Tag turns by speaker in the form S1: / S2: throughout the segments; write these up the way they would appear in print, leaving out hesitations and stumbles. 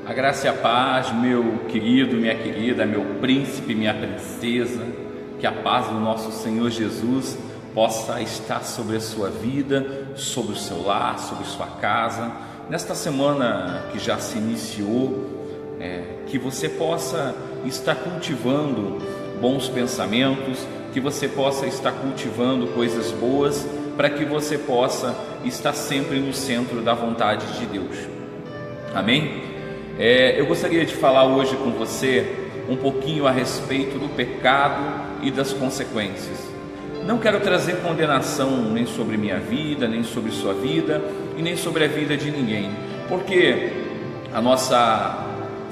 S1: A graça e a paz, meu querido, minha querida, meu príncipe, minha princesa, que a paz do nosso Senhor Jesus possa estar sobre a sua vida, sobre o seu lar, sobre sua casa. Nesta semana que já se iniciou, que você possa estar cultivando bons pensamentos, que você possa estar cultivando coisas boas, para que você possa estar sempre no centro da vontade de Deus. Amém? Eu gostaria de falar hoje com você um pouquinho a respeito do pecado e das consequências. Não quero trazer condenação nem sobre minha vida, nem sobre sua vida e nem sobre a vida de ninguém, porque a nossa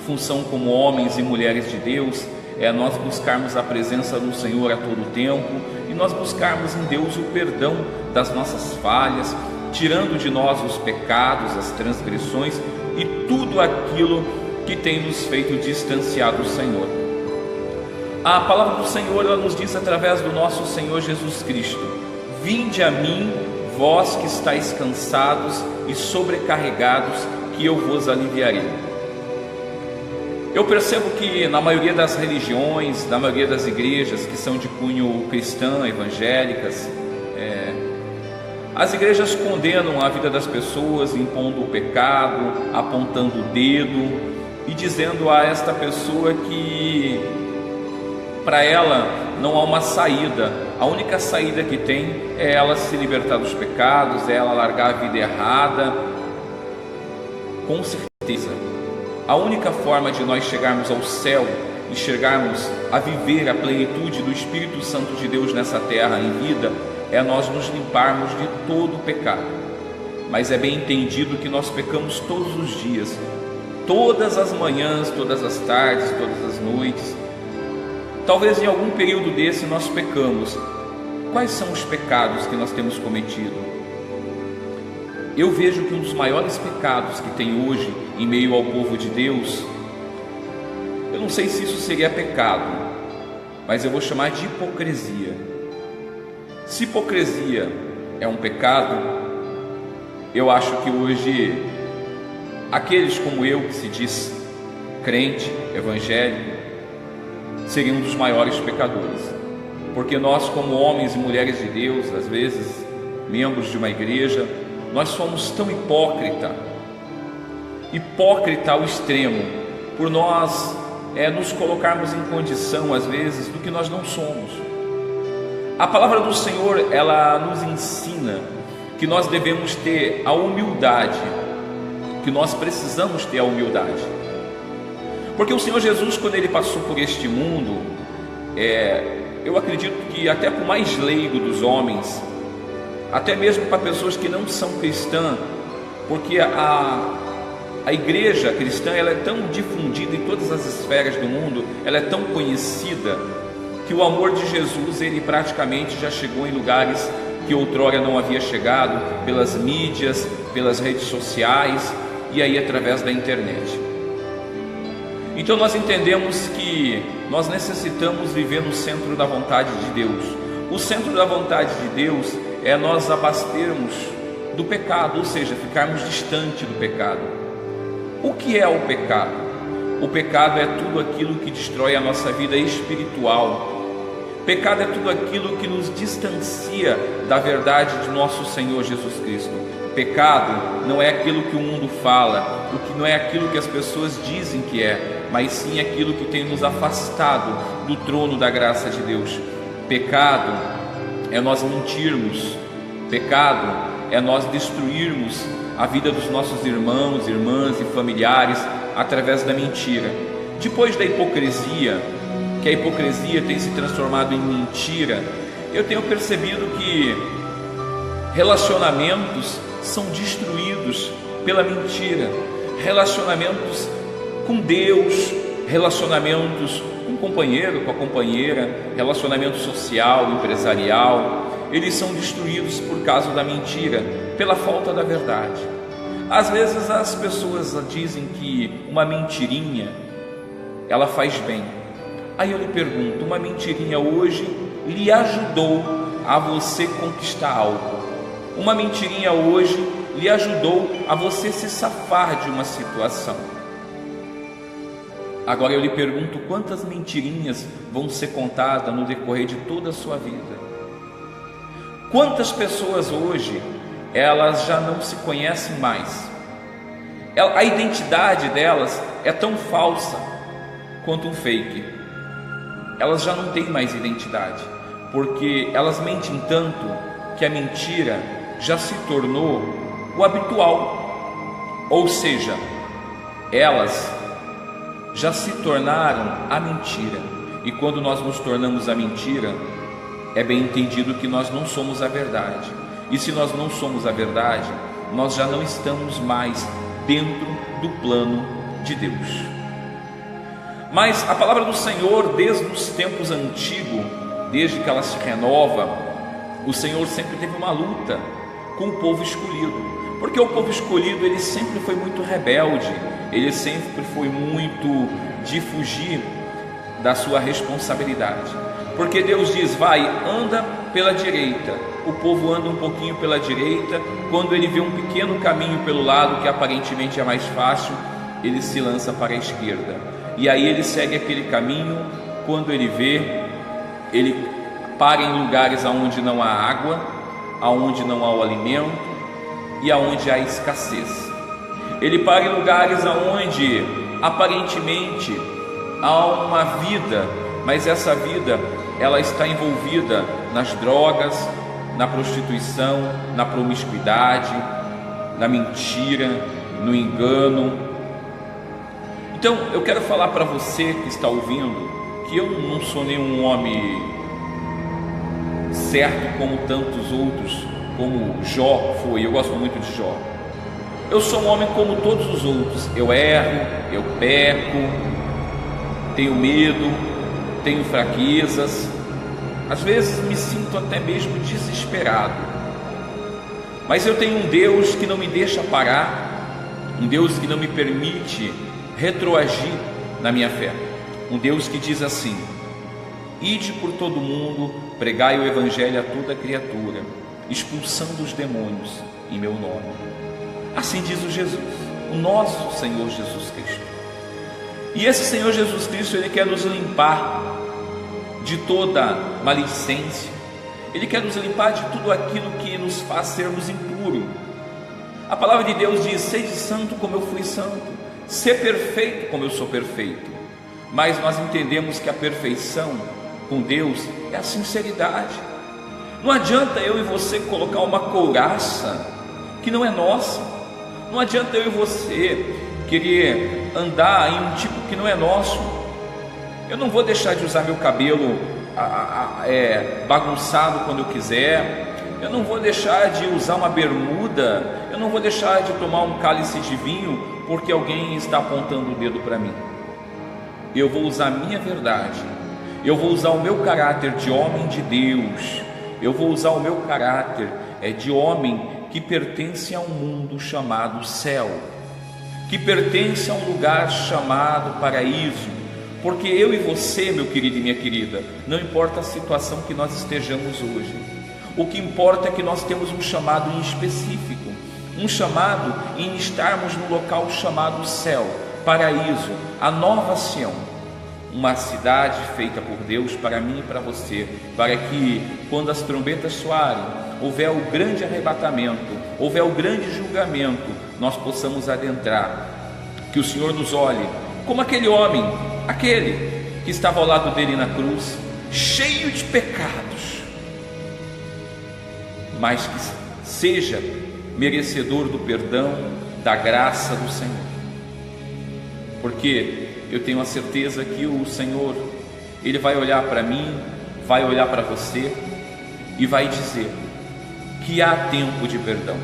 S1: função como homens e mulheres de Deus é nós buscarmos a presença do Senhor a todo tempo e nós buscarmos em Deus o perdão das nossas falhas, tirando de nós os pecados, as transgressões e tudo aquilo que tem nos feito distanciar do Senhor. A palavra do Senhor, ela nos diz através do nosso Senhor Jesus Cristo: vinde a mim, vós que estáis cansados e sobrecarregados, que eu vos aliviarei. Eu percebo que na maioria das religiões, na maioria das igrejas que são de cunho cristã, evangélicas, as igrejas condenam a vida das pessoas, impondo o pecado, apontando o dedo e dizendo a esta pessoa que para ela não há uma saída. A única saída que tem é ela se libertar dos pecados, é ela largar a vida errada. Com certeza, a única forma de nós chegarmos ao céu e chegarmos a viver a plenitude do Espírito Santo de Deus nessa terra em vida é nós nos limparmos de todo o pecado. Mas é bem entendido que nós pecamos todos os dias, todas as manhãs, todas as tardes, todas as noites. Talvez em algum período desse nós pecamos. Quais são os pecados que nós temos cometido? Eu vejo que um dos maiores pecados que tem hoje em meio ao povo de Deus, eu não sei se isso seria pecado, mas eu vou chamar de hipocrisia. Se hipocrisia é um pecado, eu acho que hoje aqueles como eu, que se diz crente, evangélico, seriam um dos maiores pecadores, porque nós, como homens e mulheres de Deus, às vezes membros de uma igreja, nós somos tão hipócrita ao extremo, por nós nos colocarmos em condição às vezes do que nós não somos. A palavra do Senhor, ela nos ensina que nós devemos ter a humildade, que nós precisamos ter a humildade, porque o Senhor Jesus, quando Ele passou por este mundo, eu acredito que até para o mais leigo dos homens, até mesmo para pessoas que não são cristãs, porque a igreja cristã, ela é tão difundida em todas as esferas do mundo, ela é tão conhecida, que o amor de Jesus, ele praticamente já chegou em lugares que outrora não havia chegado, pelas mídias, pelas redes sociais e aí através da internet. Então nós entendemos que nós necessitamos viver no centro da vontade de Deus. O centro da vontade de Deus é nós abastermos do pecado, ou seja, ficarmos distante do pecado. O que é o pecado? O pecado é tudo aquilo que destrói a nossa vida espiritual. Pecado é tudo aquilo que nos distancia da verdade de nosso Senhor Jesus Cristo. Pecado não é aquilo que o mundo fala, o que não é aquilo que as pessoas dizem que é, mas sim aquilo que tem nos afastado do trono da graça de Deus. Pecado é nós mentirmos. Pecado é nós destruirmos a vida dos nossos irmãos, irmãs e familiares através da mentira. Depois da hipocrisia, que a hipocrisia tem se transformado em mentira, eu tenho percebido que relacionamentos são destruídos pela mentira. Relacionamentos com Deus, relacionamentos com o companheiro, com a companheira, relacionamento social, empresarial, eles são destruídos por causa da mentira, pela falta da verdade. Às vezes as pessoas dizem que uma mentirinha, ela faz bem. Aí eu lhe pergunto, uma mentirinha hoje lhe ajudou a você conquistar algo? Uma mentirinha hoje lhe ajudou a você se safar de uma situação? Agora eu lhe pergunto, quantas mentirinhas vão ser contadas no decorrer de toda a sua vida? Quantas pessoas hoje, elas já não se conhecem mais? A identidade delas é tão falsa quanto um fake. Elas já não têm mais identidade, porque elas mentem tanto que a mentira já se tornou o habitual. Ou seja, elas já se tornaram a mentira. E quando nós nos tornamos a mentira, é bem entendido que nós não somos a verdade. E se nós não somos a verdade, nós já não estamos mais dentro do plano de Deus. Mas a palavra do Senhor, desde os tempos antigos, desde que ela se renova, o Senhor sempre teve uma luta com o povo escolhido. Porque o povo escolhido, ele sempre foi muito rebelde, ele sempre foi muito de fugir da sua responsabilidade. Porque Deus diz, vai, anda pela direita. O povo anda um pouquinho pela direita, quando ele vê um pequeno caminho pelo lado, que aparentemente é mais fácil, ele se lança para a esquerda. E aí ele segue aquele caminho, quando ele vê, ele para em lugares onde não há água, aonde não há o alimento e aonde há escassez. Ele para em lugares onde aparentemente há uma vida, mas essa vida ela está envolvida nas drogas, na prostituição, na promiscuidade, na mentira, no engano. Então eu quero falar para você que está ouvindo que eu não sou nenhum homem certo como tantos outros, como Jó foi. Eu gosto muito de Jó. Eu sou um homem como todos os outros. Eu erro, eu peco, tenho medo, tenho fraquezas, às vezes me sinto até mesmo desesperado, mas eu tenho um Deus que não me deixa parar, um Deus que não me permite retroagir na minha fé, um Deus que diz assim: ide por todo mundo, pregai o evangelho a toda criatura, expulsando os demônios em meu nome. Assim diz o Jesus, o nosso Senhor Jesus Cristo. E esse Senhor Jesus Cristo, Ele quer nos limpar de toda malicência, Ele quer nos limpar de tudo aquilo que nos faz sermos impuros. A palavra de Deus diz: sede santo como eu fui santo, ser perfeito como eu sou perfeito. Mas nós entendemos que a perfeição com Deus é a sinceridade. Não adianta eu e você colocar uma couraça que não é nossa, não adianta eu e você querer andar em um tipo que não é nosso. Eu não vou deixar de usar meu cabelo bagunçado quando eu quiser, eu não vou deixar de usar uma bermuda, eu não vou deixar de tomar um cálice de vinho porque alguém está apontando o dedo para mim. Eu vou usar a minha verdade, eu vou usar o meu caráter de homem de Deus, eu vou usar o meu caráter de homem que pertence a um mundo chamado céu, que pertence a um lugar chamado paraíso. Porque eu e você, meu querido e minha querida, não importa a situação que nós estejamos hoje, o que importa é que nós temos um chamado em específico, um chamado em estarmos no local chamado céu, paraíso, a nova Sião, uma cidade feita por Deus para mim e para você, para que quando as trombetas soarem, houver o grande arrebatamento, houver o grande julgamento, nós possamos adentrar, que o Senhor nos olhe como aquele homem, aquele que estava ao lado dele na cruz, cheio de pecados, mas que seja merecedor do perdão, da graça do Senhor. Porque eu tenho a certeza que o Senhor, Ele vai olhar para mim, vai olhar para você e vai dizer que há tempo de perdão,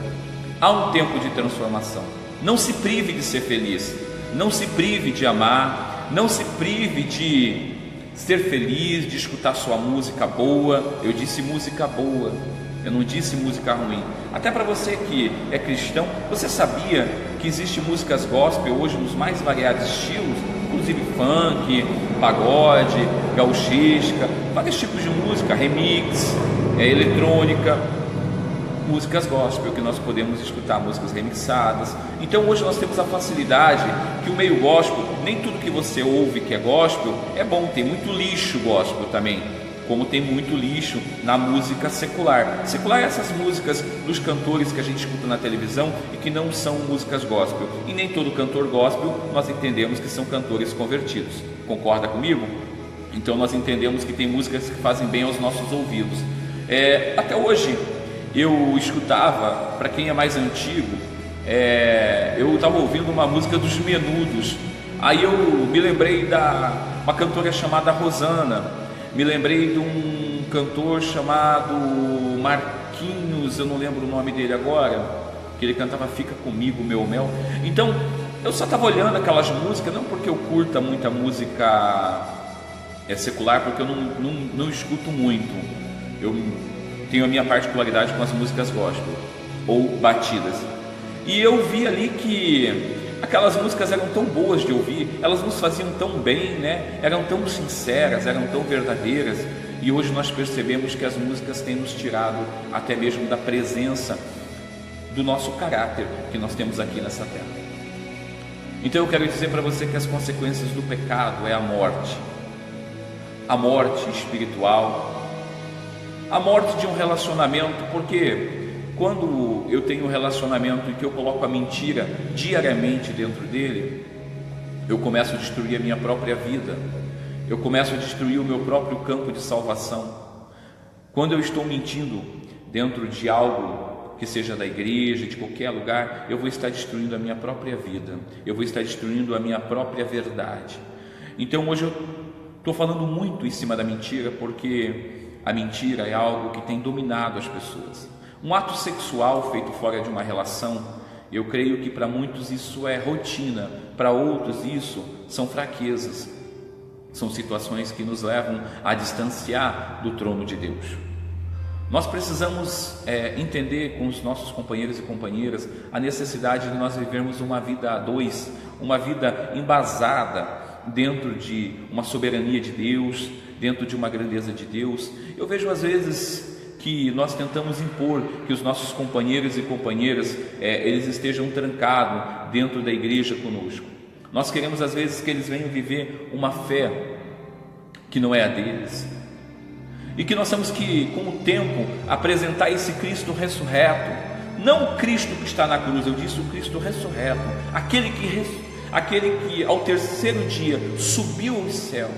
S1: há um tempo de transformação. Não se prive de ser feliz, não se prive de amar, não se prive de ser feliz, de escutar sua música boa. Eu disse música boa, eu não disse música ruim. Até para você que é cristão, você sabia que existe músicas gospel hoje nos mais variados estilos, inclusive funk, pagode, gauchesca, vários tipos de música, remix, eletrônica. músicas gospel, que nós podemos escutar músicas remixadas. Então hoje nós temos a facilidade que o meio gospel, nem tudo que você ouve que é gospel é bom, tem muito lixo gospel também, como tem muito lixo na música secular. Secular é essas músicas dos cantores que a gente escuta na televisão e que não são músicas gospel. E nem todo cantor gospel nós entendemos que são cantores convertidos. Concorda comigo? Então nós entendemos que tem músicas que fazem bem aos nossos ouvidos. Até hoje eu escutava, para quem é mais antigo, eu estava ouvindo uma música dos Menudos. Aí eu me lembrei uma cantora chamada Rosana, me lembrei de um cantor chamado Marquinhos, eu não lembro o nome dele agora, que ele cantava Fica Comigo, Meu Mel. Então eu só estava olhando aquelas músicas, não porque eu curta muita música secular, porque eu não escuto muito. Eu tenho a minha particularidade com as músicas gospel ou batidas, e eu vi ali que aquelas músicas eram tão boas de ouvir, elas nos faziam tão bem, né? Eram tão sinceras, eram tão verdadeiras. E hoje nós percebemos que as músicas têm nos tirado até mesmo da presença do nosso caráter que nós temos aqui nessa terra. Então eu quero dizer para você que as consequências do pecado é a morte espiritual, a morte de um relacionamento, porque quando eu tenho um relacionamento em que eu coloco a mentira diariamente dentro dele, eu começo a destruir a minha própria vida, eu começo a destruir o meu próprio campo de salvação. Quando eu estou mentindo dentro de algo que seja da igreja, de qualquer lugar, eu vou estar destruindo a minha própria vida, eu vou estar destruindo a minha própria verdade. Então hoje eu estou falando muito em cima da mentira, porque a mentira é algo que tem dominado as pessoas. Um ato sexual feito fora de uma relação, eu creio que para muitos isso é rotina, para outros isso são fraquezas, são situações que nos levam a distanciar do trono de Deus. Nós precisamos entender com os nossos companheiros e companheiras a necessidade de nós vivermos uma vida a dois, uma vida embasada dentro de uma soberania de Deus, dentro de uma grandeza de Deus. Eu vejo às vezes que nós tentamos impor que os nossos companheiros e companheiras eles estejam trancados dentro da igreja conosco. Nós queremos às vezes que eles venham viver uma fé que não é a deles, e que nós temos que, com o tempo, apresentar esse Cristo ressurreto, não o Cristo que está na cruz, eu disse o Cristo ressurreto, aquele que ao terceiro dia subiu aos céus,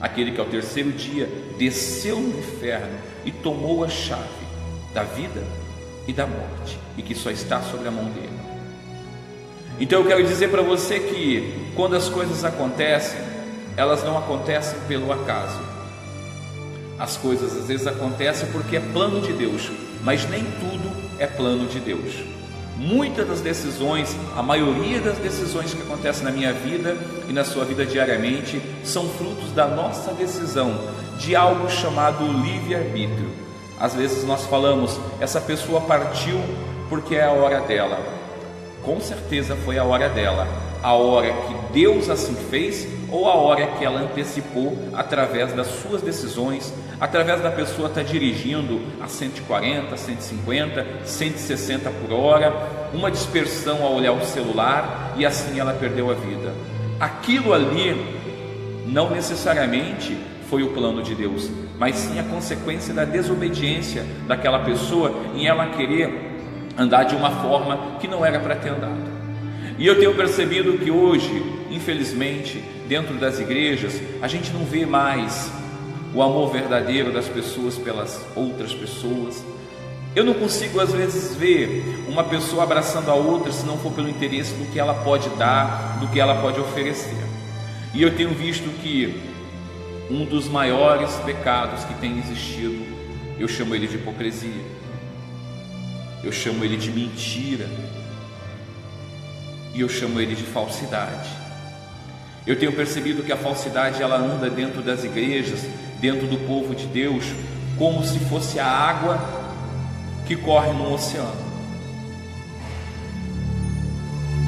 S1: aquele que ao terceiro dia desceu no inferno e tomou a chave da vida e da morte, e que só está sobre a mão dele. Então eu quero dizer para você que quando as coisas acontecem, elas não acontecem pelo acaso. As coisas às vezes acontecem porque é plano de Deus, mas nem tudo é plano de Deus. Muitas das decisões, a maioria das decisões que acontecem na minha vida e na sua vida diariamente, são frutos da nossa decisão, de algo chamado livre-arbítrio. Às vezes nós falamos, essa pessoa partiu porque é a hora dela. Com certeza foi a hora dela, a hora que Deus assim fez, ou a hora que ela antecipou através das suas decisões, através da pessoa estar dirigindo a 140, 150, 160 por hora, uma dispersão ao olhar o celular, e assim ela perdeu a vida. Aquilo ali não necessariamente foi o plano de Deus, mas sim a consequência da desobediência daquela pessoa em ela querer andar de uma forma que não era para ter andado. E eu tenho percebido que hoje, infelizmente, dentro das igrejas, a gente não vê mais o amor verdadeiro das pessoas pelas outras pessoas. Eu não consigo às vezes ver uma pessoa abraçando a outra se não for pelo interesse do que ela pode dar, do que ela pode oferecer. E eu tenho visto que um dos maiores pecados que tem existido, eu chamo ele de hipocrisia, eu chamo ele de mentira, e eu chamo ele de falsidade. Eu tenho percebido que a falsidade ela anda dentro das igrejas, dentro do povo de Deus, como se fosse a água que corre no oceano.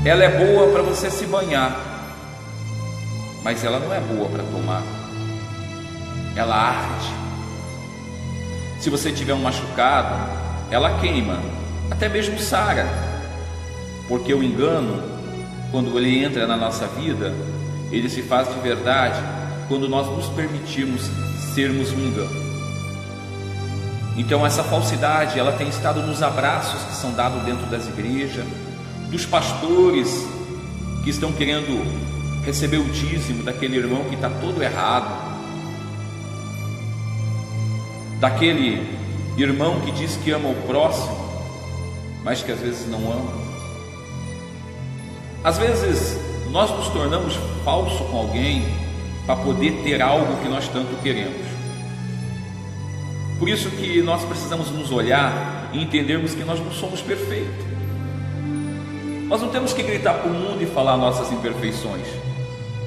S1: Ela é boa para você se banhar, mas ela não é boa para tomar. Ela arde. Se você tiver um machucado, ela queima, até mesmo Sara, porque o engano, quando ele entra na nossa vida, ele se faz de verdade quando nós nos permitirmos sermos um engano. Então essa falsidade, ela tem estado nos abraços que são dados dentro das igrejas, dos pastores que estão querendo receber o dízimo daquele irmão que está todo errado, daquele irmão que diz que ama o próximo, mas que às vezes não ama. Às vezes nós nos tornamos falsos com alguém para poder ter algo que nós tanto queremos. Por isso que nós precisamos nos olhar e entendermos que nós não somos perfeitos. Nós não temos que gritar para o mundo e falar nossas imperfeições.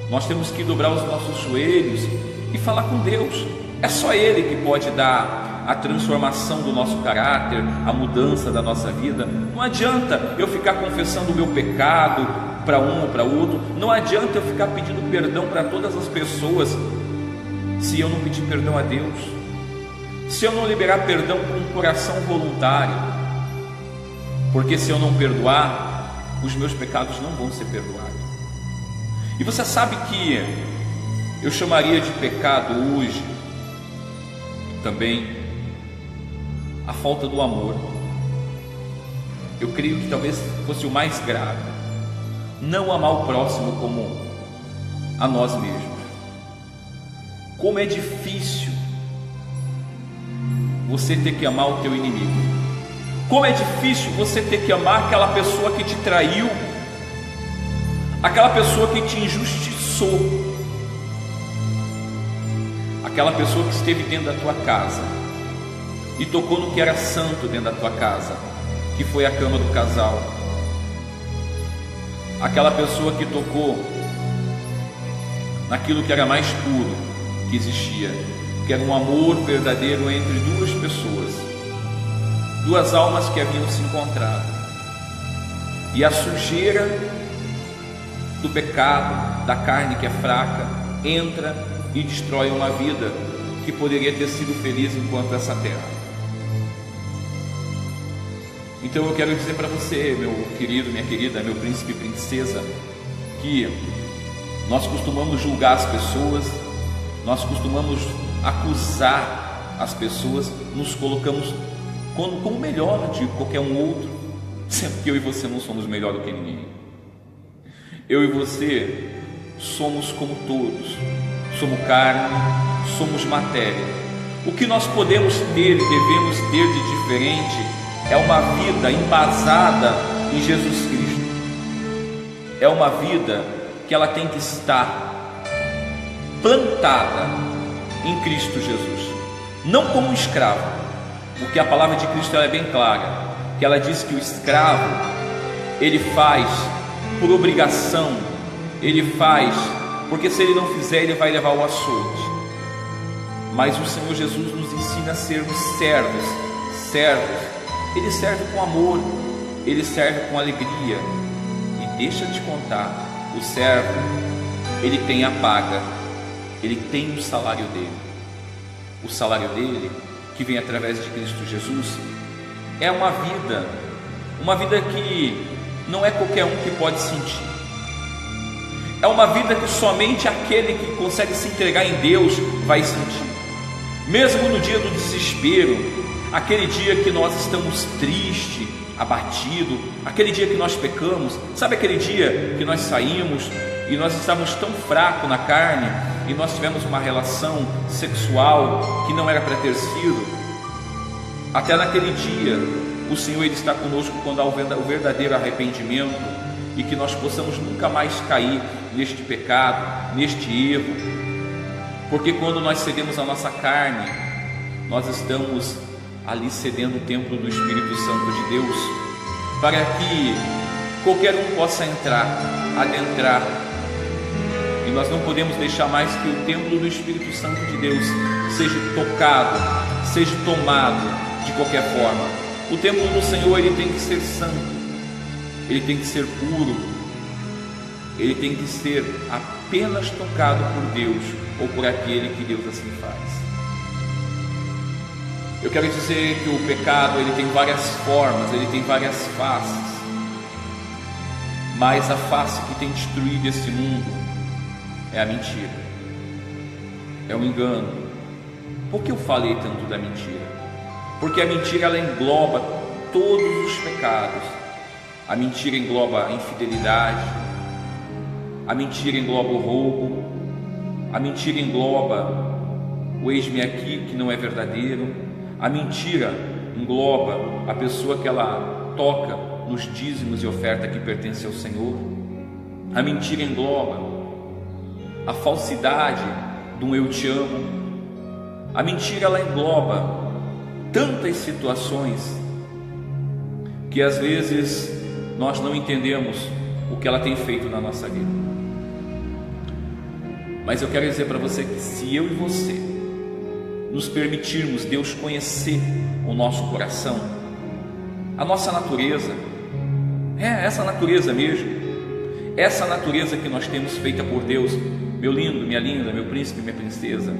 S1: Nós temos que dobrar os nossos joelhos e falar com Deus. É só Ele que pode dar a transformação do nosso caráter, a mudança da nossa vida. Não adianta eu ficar confessando o meu pecado para um ou para outro. Não adianta eu ficar pedindo perdão para todas as pessoas se eu não pedir perdão a Deus, se eu não liberar perdão com um coração voluntário. Porque se eu não perdoar, os meus pecados não vão ser perdoados. E você sabe que eu chamaria de pecado hoje também a falta do amor. Eu creio que talvez fosse o mais grave, não amar o próximo como a nós mesmos. Como é difícil você ter que amar o teu inimigo. Como é difícil você ter que amar aquela pessoa que te traiu, aquela pessoa que te injustiçou, aquela pessoa que esteve dentro da tua casa e tocou no que era santo dentro da tua casa, que foi a cama do casal, aquela pessoa que tocou naquilo que era mais puro que existia, que era um amor verdadeiro entre duas pessoas, duas almas que haviam se encontrado, e a sujeira do pecado, da carne que é fraca, entra e destrói uma vida que poderia ter sido feliz enquanto essa terra. Então eu quero dizer para você, meu querido, minha querida, meu príncipe e princesa, que nós costumamos julgar as pessoas, nós costumamos acusar as pessoas, nos colocamos como melhor de qualquer um outro, sendo que eu e você não somos melhor do que ninguém. Eu e você somos como todos, somos carne, somos matéria. O que nós podemos ter e devemos ter de diferente é uma vida embasada em Jesus Cristo. É uma vida que ela tem que estar plantada em Cristo Jesus, não como um escravo, porque a palavra de Cristo ela é bem clara, que ela diz que o escravo ele faz por obrigação, ele faz porque se ele não fizer ele vai levar o açoite. Mas o Senhor Jesus nos ensina a sermos servos. Ele serve com amor, ele serve com alegria. E deixa eu te contar, o servo ele tem a paga, ele tem o salário dele. O salário dele, que vem através de Cristo Jesus, é uma vida que não é qualquer um que pode sentir. É uma vida que somente aquele que consegue se entregar em Deus vai sentir. Mesmo no dia do desespero, aquele dia que nós estamos tristes, abatidos, aquele dia que nós pecamos, sabe aquele dia que nós saímos e nós estávamos tão fracos na carne e nós tivemos uma relação sexual que não era para ter sido? Até naquele dia o Senhor ele está conosco quando há o verdadeiro arrependimento, e que nós possamos nunca mais cair neste pecado, neste erro, porque quando nós cedemos a nossa carne, nós estamos ali cedendo o templo do Espírito Santo de Deus, para que qualquer um possa adentrar, e nós não podemos deixar mais que o templo do Espírito Santo de Deus seja tocado, seja tomado de qualquer forma. O templo do Senhor ele tem que ser santo, ele tem que ser puro, ele tem que ser apenas tocado por Deus ou por aquele que Deus assim faz. Eu quero dizer que o pecado, ele tem várias formas, ele tem várias faces, mas a face que tem destruído esse mundo é a mentira, é o engano. Por que eu falei tanto da mentira? Porque a mentira, ela engloba todos os pecados. A mentira engloba a infidelidade, a mentira engloba o roubo, a mentira engloba o eis-me aqui que não é verdadeiro. A mentira engloba a pessoa que ela toca nos dízimos e oferta que pertence ao Senhor. A mentira engloba a falsidade do eu te amo. A mentira, ela engloba tantas situações que às vezes nós não entendemos o que ela tem feito na nossa vida. Mas eu quero dizer para você que se eu e você nos permitirmos Deus conhecer o nosso coração, a nossa natureza, essa natureza mesmo, essa natureza que nós temos feita por Deus, meu lindo, minha linda, meu príncipe, minha princesa.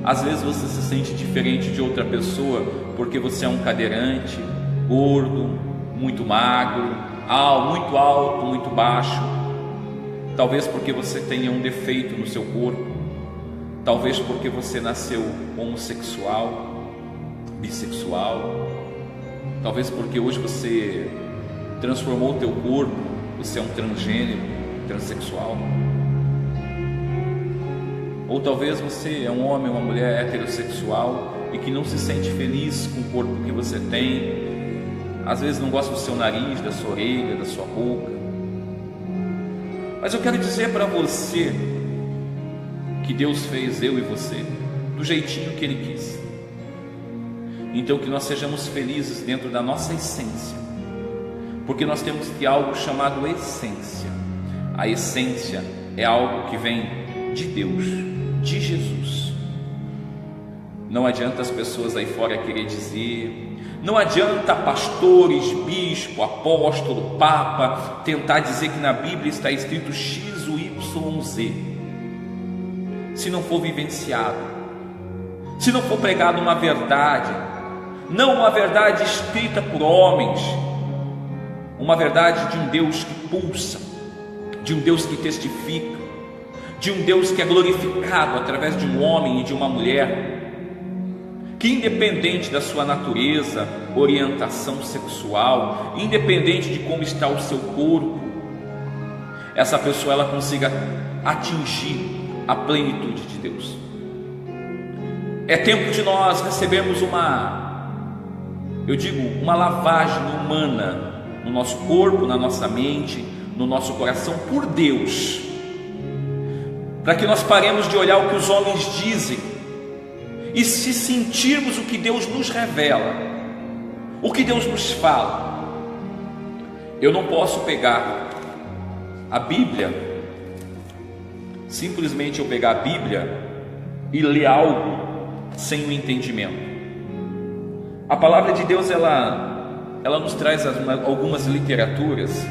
S1: Às vezes você se sente diferente de outra pessoa porque você é um cadeirante, gordo, muito magro, muito alto, muito baixo. Talvez porque você tenha um defeito no seu corpo, talvez porque você nasceu homossexual, bissexual, talvez porque hoje você transformou o teu corpo, você é um transgênero, transexual. Ou talvez você é um homem ou uma mulher heterossexual e que não se sente feliz com o corpo que você tem, às vezes não gosta do seu nariz, da sua orelha, da sua boca. Mas eu quero dizer para você que Deus fez eu e você do jeitinho que Ele quis. Então que nós sejamos felizes dentro da nossa essência, porque nós temos que algo chamado essência. A essência é algo que vem de Deus, de Jesus. Não adianta as pessoas aí fora querer dizer, não adianta pastores, bispo, apóstolo, papa tentar dizer que na Bíblia está escrito X, o Y, Z, se não for vivenciado, se não for pregado uma verdade, não uma verdade escrita por homens, uma verdade de um Deus que pulsa, de um Deus que testifica, de um Deus que é glorificado através de um homem e de uma mulher, que independente da sua natureza, orientação sexual, independente de como está o seu corpo, essa pessoa ela consiga atingir a plenitude de Deus. É tempo de nós recebermos uma lavagem humana no nosso corpo, na nossa mente, no nosso coração por Deus, para que nós paremos de olhar o que os homens dizem e se sentirmos o que Deus nos revela, o que Deus nos fala. Eu não posso pegar a Bíblia, simplesmente eu pegar a Bíblia e ler algo sem o entendimento. A palavra de Deus ela nos traz algumas literaturas,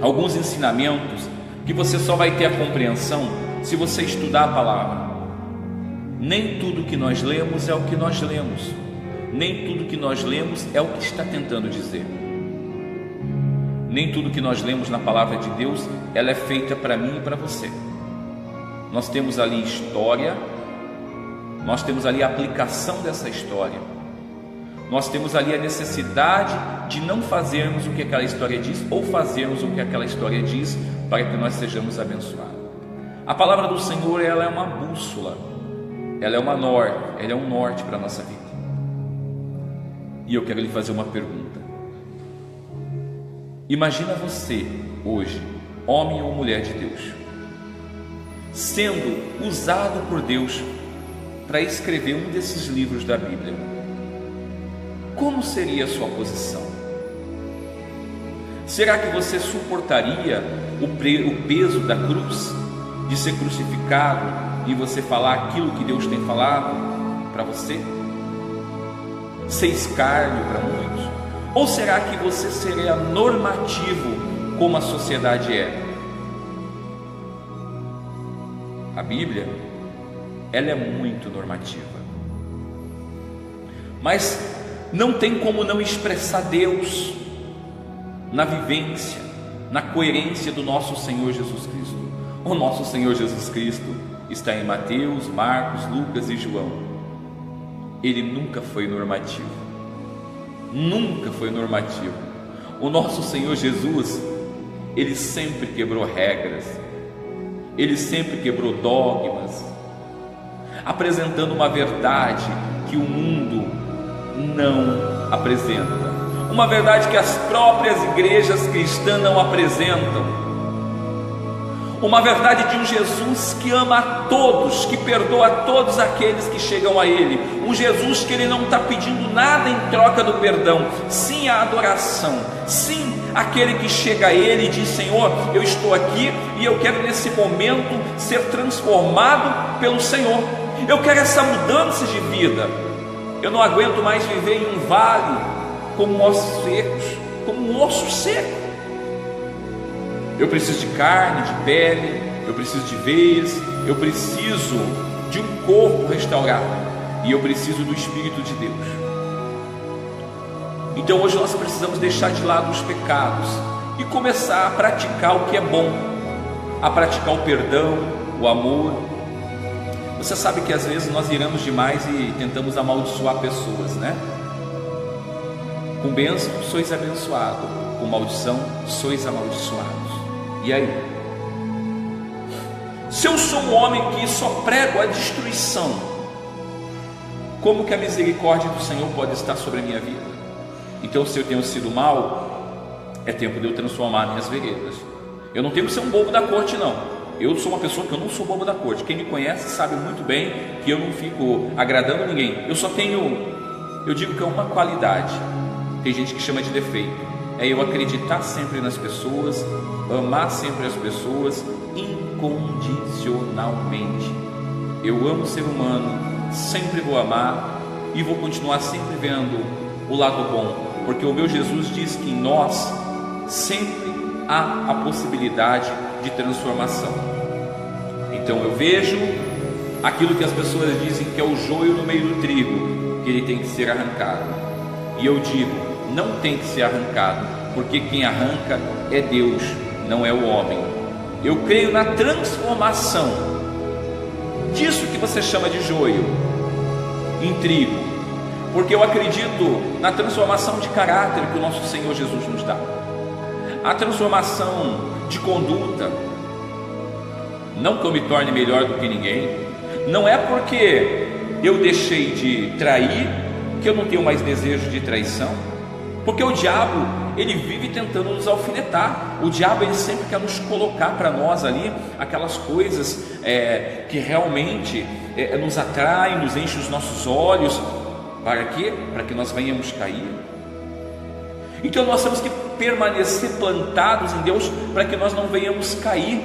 S1: alguns ensinamentos que você só vai ter a compreensão se você estudar a palavra. Nem tudo que nós lemos é o que nós lemos, nem tudo que nós lemos é o que está tentando dizer. Nem tudo que nós lemos na palavra de Deus ela é feita para mim e para você. Nós temos ali história, nós temos ali a aplicação dessa história, nós temos ali a necessidade de não fazermos o que aquela história diz ou fazermos o que aquela história diz para que nós sejamos abençoados. A palavra do Senhor ela é uma bússola, ela é um norte para a nossa vida. E eu quero lhe fazer uma pergunta. Imagina você hoje, homem ou mulher de Deus, sendo usado por Deus para escrever um desses livros da Bíblia. Como seria a sua posição? Será que você suportaria o peso da cruz, de ser crucificado e você falar aquilo que Deus tem falado para você? Ser escárnio para muitos? Ou será que você seria normativo como a sociedade é? A Bíblia, ela é muito normativa. mas não tem como não expressar Deus na vivência, na coerência do nosso Senhor Jesus Cristo. O nosso Senhor Jesus Cristo está em Mateus, Marcos, Lucas e João. Ele nunca foi normativo, nunca foi normativo. O nosso Senhor Jesus, ele sempre quebrou regras, ele sempre quebrou dogmas, apresentando uma verdade que o mundo não apresenta, uma verdade que as próprias igrejas cristãs não apresentam, uma verdade de um Jesus que ama a todos, que perdoa a todos aqueles que chegam a Ele, um Jesus que Ele não está pedindo nada em troca do perdão, sim a adoração, sim aquele que chega a Ele e diz: Senhor, eu estou aqui e eu quero nesse momento ser transformado pelo Senhor, eu quero essa mudança de vida, eu não aguento mais viver em um vale como ossos secos, como um osso seco. Eu preciso de carne, de pele, eu preciso de veias, eu preciso de um corpo restaurado, e eu preciso do Espírito de Deus. Então hoje nós precisamos deixar de lado os pecados e começar a praticar o que é bom, a praticar o perdão, o amor. Você sabe que às vezes nós iramos demais e tentamos amaldiçoar pessoas, né? Com bênção sois abençoados, com maldição sois amaldiçoados. E aí? Se eu sou um homem que só prego a destruição, como que a misericórdia do Senhor pode estar sobre a minha vida? Então, se eu tenho sido mal, é tempo de eu transformar minhas veredas. Eu não tenho que ser um bobo da corte, não. Eu sou uma pessoa que eu não sou bobo da corte. Quem me conhece sabe muito bem que eu não fico agradando ninguém. Eu só tenho, eu digo que é uma qualidade. Tem gente que chama de defeito. É eu acreditar sempre nas pessoas, amar sempre as pessoas incondicionalmente. Eu amo o ser humano, sempre vou amar e vou continuar sempre vendo o lado bom, porque o meu Jesus diz que em nós sempre há a possibilidade de transformação. Então eu vejo aquilo que as pessoas dizem que é o joio no meio do trigo, que ele tem que ser arrancado, e eu digo: não tem que ser arrancado, porque quem arranca é Deus, não é o homem. Eu creio na transformação disso que você chama de joio em trigo, porque eu acredito na transformação de caráter que o nosso Senhor Jesus nos dá, a transformação de conduta. Não que eu me torne melhor do que ninguém, não é porque eu deixei de trair que eu não tenho mais desejo de traição, porque o diabo, ele vive tentando nos alfinetar. O diabo, ele sempre quer nos colocar para nós ali aquelas coisas que realmente nos atraem, nos enchem os nossos olhos. Para quê? Para que nós venhamos cair. Então nós temos que permanecer plantados em Deus, para que nós não venhamos cair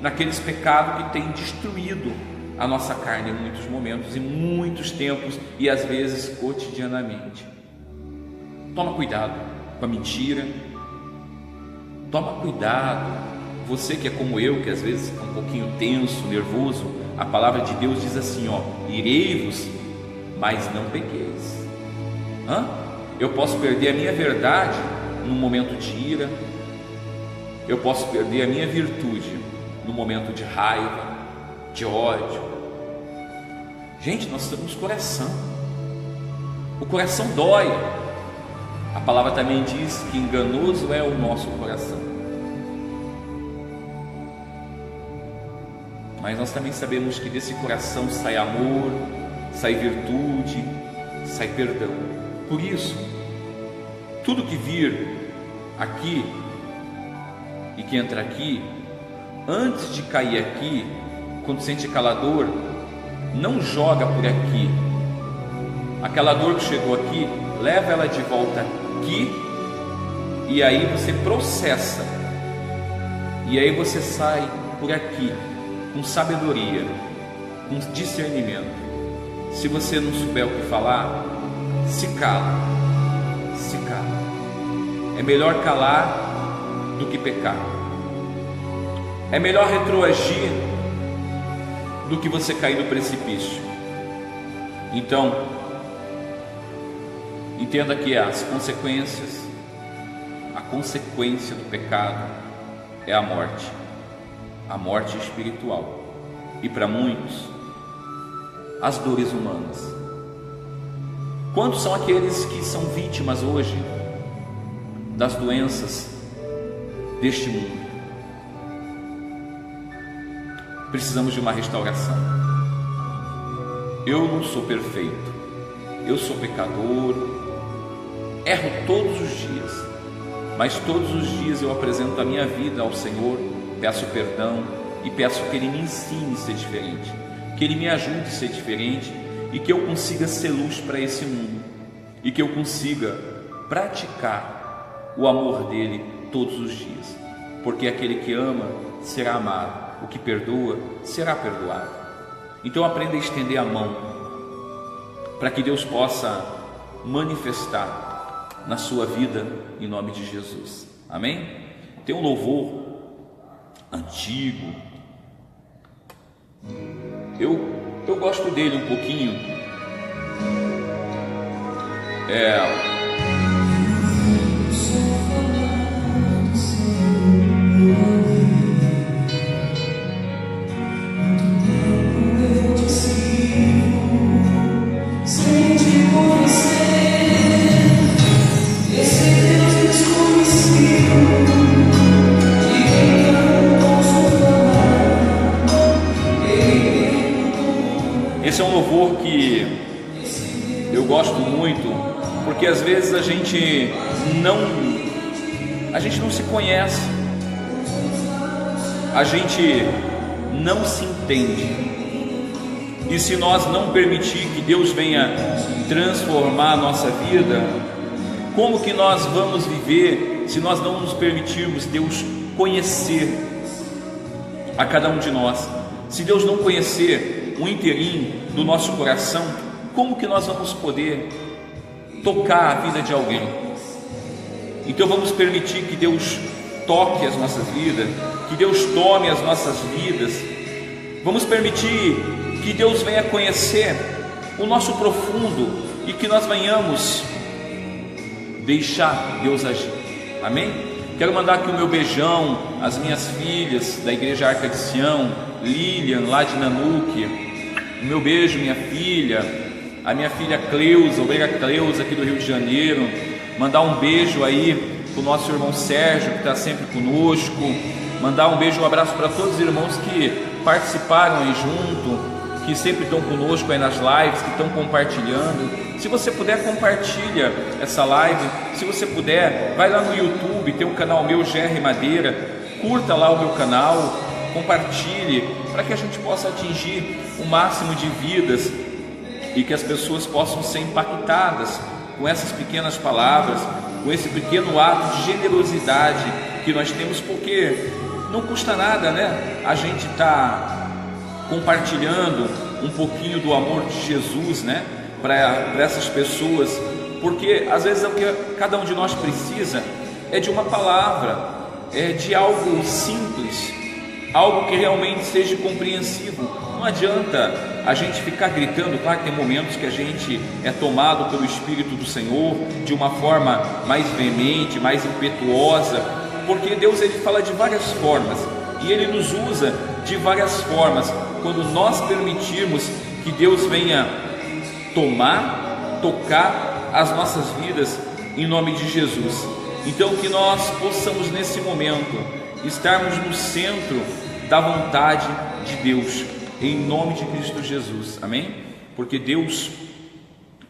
S1: naqueles pecados que têm destruído a nossa carne em muitos momentos, em muitos tempos e às vezes cotidianamente. Toma cuidado com a mentira, toma cuidado, você que é como eu, que às vezes fica um pouquinho tenso, nervoso. A palavra de Deus diz assim, irei-vos, mas não pequeis. Eu posso perder a minha verdade num momento de ira, eu posso perder a minha virtude no momento de raiva, de ódio. Gente, nós temos coração, o coração dói. A palavra também diz que enganoso é o nosso coração. Mas nós também sabemos que desse coração sai amor, sai virtude, sai perdão. Por isso, tudo que vir aqui e que entra aqui, antes de cair aqui, quando sente aquela dor, não joga por aqui. Aquela dor que chegou aqui, leva ela de volta aqui, e aí você processa, e aí você sai por aqui com sabedoria, com discernimento. Se você não souber o que falar, se cala, se cala. É melhor calar do que pecar. É melhor retroagir do que você cair no precipício. Então, Entenda que a consequência do pecado é a morte espiritual, e para muitos, as dores humanas. Quantos são aqueles que são vítimas hoje das doenças deste mundo? Precisamos de uma restauração. Eu não sou perfeito, eu sou pecador, erro todos os dias, mas todos os dias eu apresento a minha vida ao Senhor, peço perdão e peço que Ele me ensine a ser diferente, que Ele me ajude a ser diferente e que eu consiga ser luz para esse mundo e que eu consiga praticar o amor dele todos os dias, porque aquele que ama será amado, o que perdoa será perdoado. Então aprenda a estender a mão para que Deus possa manifestar na sua vida em nome de Jesus. Amém? Tem um louvor antigo, eu gosto dele um pouquinho. Esse é um louvor que eu gosto muito, porque às vezes a gente não se conhece, a gente não se entende, e se nós não permitir que Deus venha transformar a nossa vida, como que nós vamos viver se nós não nos permitirmos Deus conhecer a cada um de nós? Se Deus não conhecer um inteirinho do nosso coração, como que nós vamos poder tocar a vida de alguém? Então vamos permitir que Deus toque as nossas vidas, que Deus tome as nossas vidas. Vamos permitir que Deus venha conhecer o nosso profundo e que nós venhamos deixar Deus agir. Amém? Quero mandar aqui o meu beijão às minhas filhas da Igreja Arca de Sião, Lilian, lá de Nanuque. O meu beijo, minha filha, a minha filha Cleusa, Obreira Cleusa, aqui do Rio de Janeiro. Mandar um beijo aí para o nosso irmão Sérgio, que está sempre conosco. Mandar um beijo, um abraço para todos os irmãos que participaram aí junto, que sempre estão conosco aí nas lives, que estão compartilhando. Se você puder, compartilha essa live. Se você puder, vai lá no YouTube, tem um canal meu, GR Madeira, curta lá o meu canal, compartilhe, para que a gente possa atingir o máximo de vidas e que as pessoas possam ser impactadas com essas pequenas palavras, com esse pequeno ato de generosidade que nós temos, porque não custa nada, né? A gente está compartilhando um pouquinho do amor de Jesus, né? Para essas pessoas, porque às vezes o que cada um de nós precisa é de uma palavra, é de algo simples, algo que realmente seja compreensivo. Não adianta a gente ficar gritando. Claro que tem momentos que a gente é tomado pelo Espírito do Senhor de uma forma mais veemente, mais impetuosa, porque Deus, ele fala de várias formas e ele nos usa de várias formas. Quando nós permitirmos que Deus venha tocar as nossas vidas em nome de Jesus. Então que nós possamos nesse momento estarmos no centro da vontade de Deus, em nome de Cristo Jesus, amém? Porque Deus,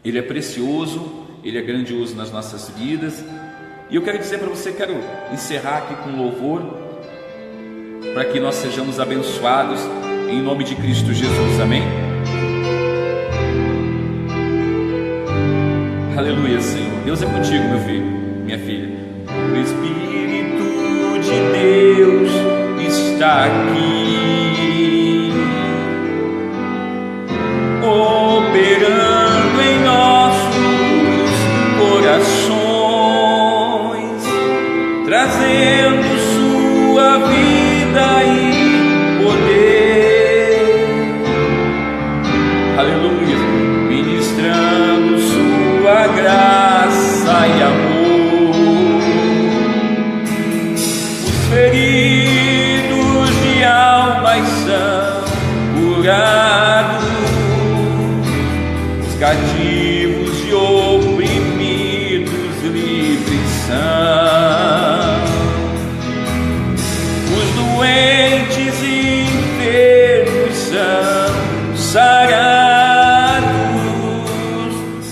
S1: ele é precioso, ele é grandioso nas nossas vidas. E eu quero dizer para você, quero encerrar aqui com louvor, para que nós sejamos abençoados em nome de Cristo Jesus, amém? Aleluia, Senhor. Deus é contigo, meu filho, minha filha. O Espírito de Deus está aqui, operando em nossos corações, trazendo sua vida e poder. Aleluia. Ministrando sua graça são curados, os cativos e oprimidos livres são, os doentes e enfermos são sarados,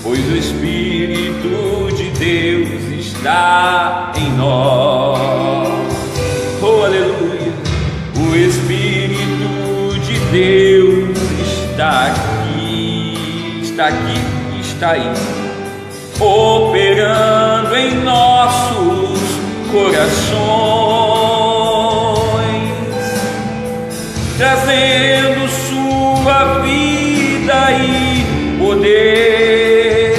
S1: pois o Espírito de Deus está em nós. Oh, aleluia! O Espírito de Deus está aqui, está aí, operando em nossos corações, trazendo sua vida e poder,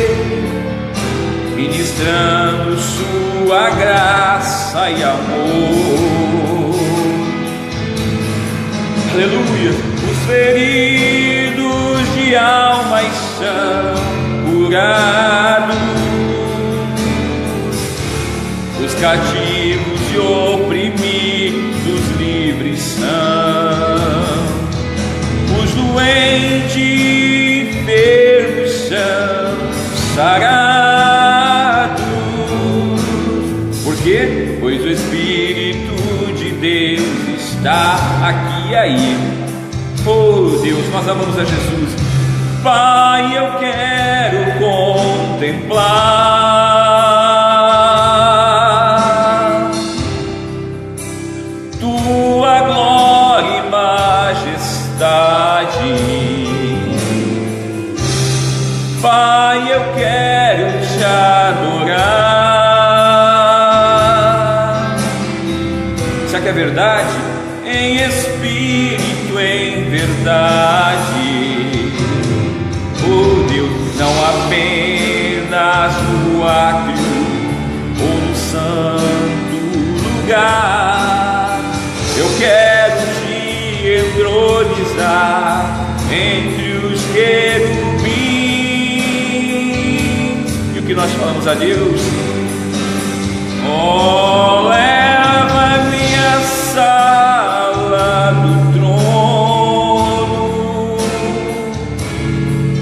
S1: ministrando sua graça e amor. Aleluia! Os feridos de almas são curados, os cativos e oprimidos livres são, os doentes e enfermos são sarados. Por quê? Pois o Espírito de Deus está aqui e aí. Oh Deus, nós amamos a Jesus. Pai, eu quero contemplar tua glória e majestade. Pai, eu quero te adorar. Será que é verdade? Em espírito, em verdade. Oh Deus, não apenas no átrio ou no santo lugar. Eu quero te entronizar entre os querubins. E o que nós falamos a Deus? Oh, leva-me a sala do trono,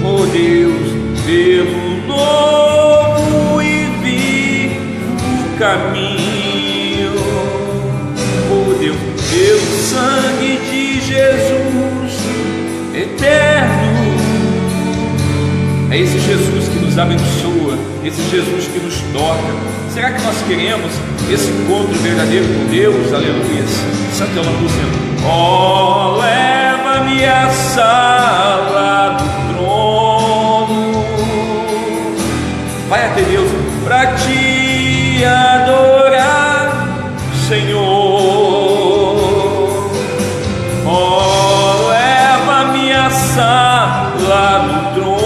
S1: oh Deus, pelo novo e vivo caminho, oh Deus, pelo sangue de Jesus eterno. É esse Jesus que nos abençoa, esse Jesus que nos toca. Será que nós queremos esse encontro verdadeiro com Deus? Aleluia. Santo é o nome do Senhor. Oh, leva-me à sala do trono. Vai até Deus para te adorar, Senhor. Oh, leva-me à sala do trono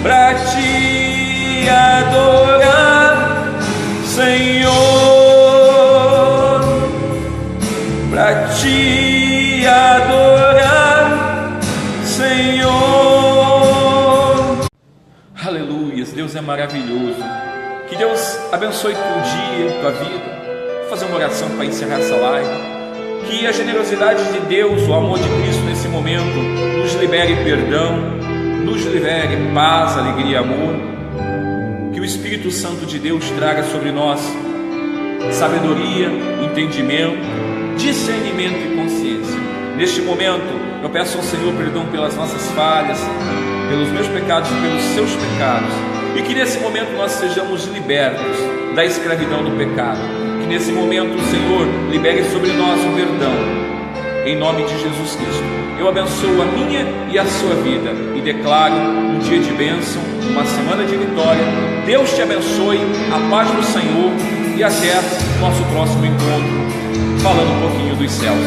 S1: para te adorar, Senhor, para te adorar, Senhor. Aleluia, Deus é maravilhoso. Que Deus abençoe teu dia, tua vida. Vou fazer uma oração para encerrar essa live. Que a generosidade de Deus, o amor de Cristo nesse momento nos libere perdão, nos libere paz, alegria e amor. Que o Espírito Santo de Deus traga sobre nós sabedoria, entendimento, discernimento e consciência. Neste momento eu peço ao Senhor perdão pelas nossas falhas, pelos meus pecados e pelos seus pecados, e que nesse momento nós sejamos libertos da escravidão do pecado. Que nesse momento o Senhor libere sobre nós o perdão, em nome de Jesus Cristo. Eu abençoo a minha e a sua vida e declaro um dia de bênção, uma semana de vitória. Deus te abençoe, a paz do Senhor, e até nosso próximo encontro, falando um pouquinho dos céus.